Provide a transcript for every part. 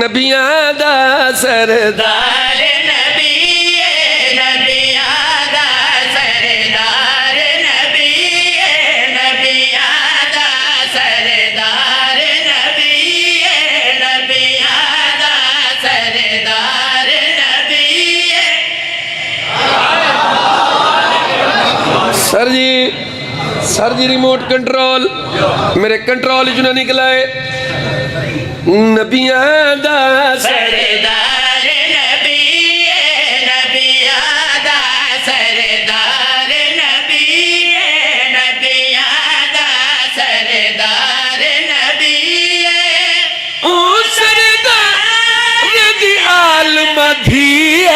نبیاں دا سردار سر جی remote control میرے control جو نہ نکلائے نبیاں دا سردار نبیاں دا سردار نبیاں دا سردار او سردار دی عالم دھیے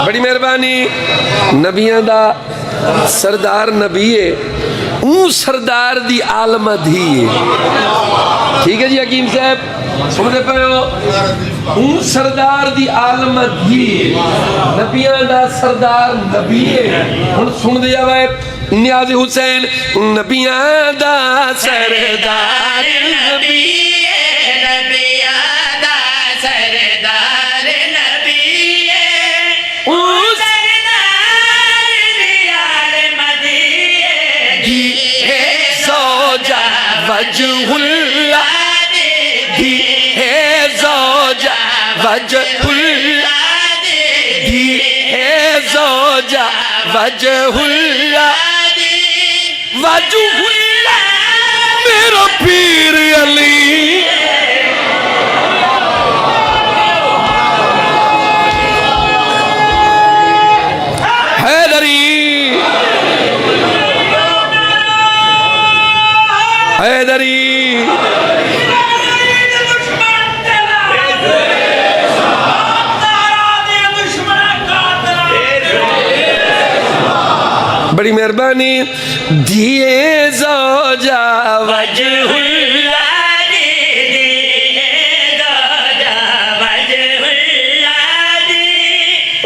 بڑی مہربانی نبیاں دا سردار نبی ہے اون سردار دی عالم دھی ہے ٹھیک ہے جی حکیم صاحب سمجھے پہ ہو اون سردار دی عالم دھی ہے نبیاں دا سردار نبی ہے ہن سن دیا ہے نیاز حسین نبیاں دا سردار نبی وجہ اللہ دی ہے زوجہ وجہ اللہ دی ہے زوجہ وجہ اللہ وجہ اللہ میرا پیر علی حیدری بڑی مہربانی دیے زوجہ وجہ اللہ دیے زوجہ وجہ اللہ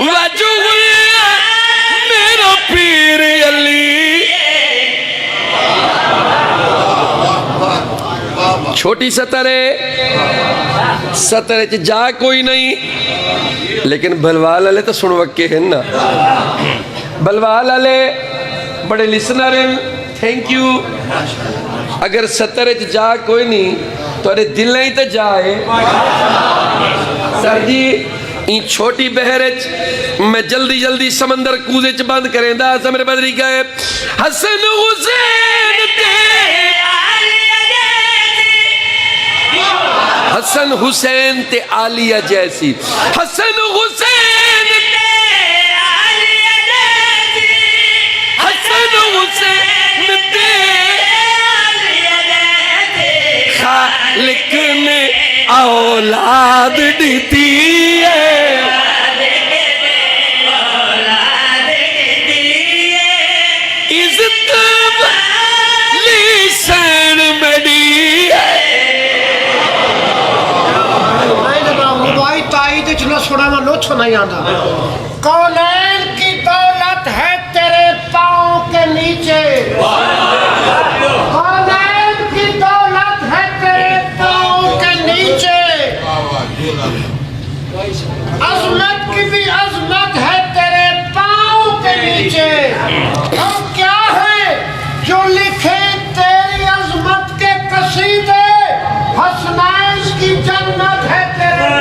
وجہ اللہ میرا پیر علی چھوٹی سطر ہے سطر ہے جا کوئی نہیں لیکن بلوال علیہ تو سن وقے ہیں نا بلوال علیہ بڑے لسنر ہیں تھینک یو اگر سطر ہے جا کوئی نہیں تو ارے دل نہیں تو جائے سر جی این چھوٹی بہرچ میں جلدی جلدی سمندر کوزے چ بند کریں دا سمر بدری کا ہے حسن حسین حسن حسین تے عالیہ جیسی حسن حسین تے عالیہ جیسی حسن حسین تے عالیہ جیسی خالق نے اولاد دیتی ہے عزت لیسن بڑی ہے چلو سوڑا میں نوچ نہیں آنا کونین کی دولت ہے تیرے پاؤں کے نیچے کونین کی دولت ہے تیرے پاؤں کے نیچے عظمت کی بھی عظمت ہے تیرے پاؤں کے نیچے ہم کیا ہے جو لکھے تیری عظمت کے قصیدے حسنائن کی جنت ہے تیرے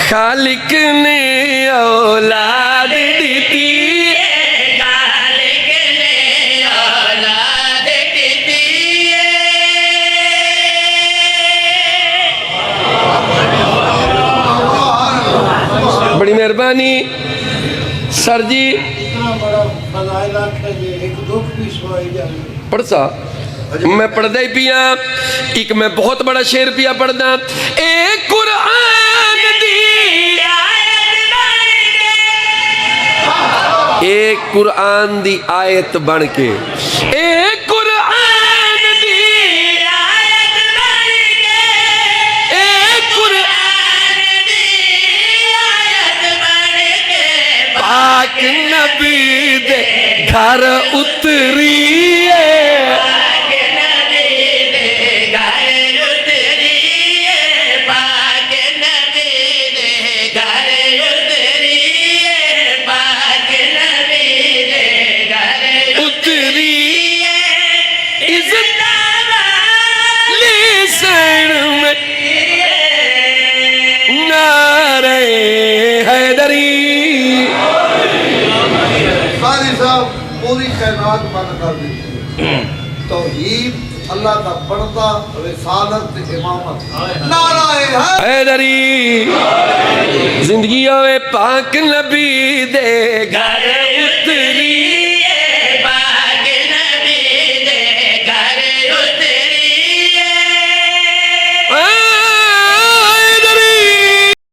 خالق نے اولاد دیتی خالق نے اولاد دیتی بڑی مہربانی سر جی پڑھسا میں پڑھ دے پیا ایک میں بہت بڑا شعر پیا پڑھ دا ایک قرآن دی ایک قرآن دی آیت بن کے ایک قرآن دی آیت بن کے ایک قرآن دی آیت بن کے پاک گھر اتری ہے پاک نبی دے گھر اتری ہے پاک نبی دے گھر اتری ہے پاک نبی دے گھر اتری ہے عزت لی سین میں نعرہ حیدری قاری صاحب پوری کائنات بند کر دیتی ہے توحید اللہ کا بڑھتا رسالت امامت نعرہ ہے حیدری زندگی ہوئے پاک نبی دے گھر گھر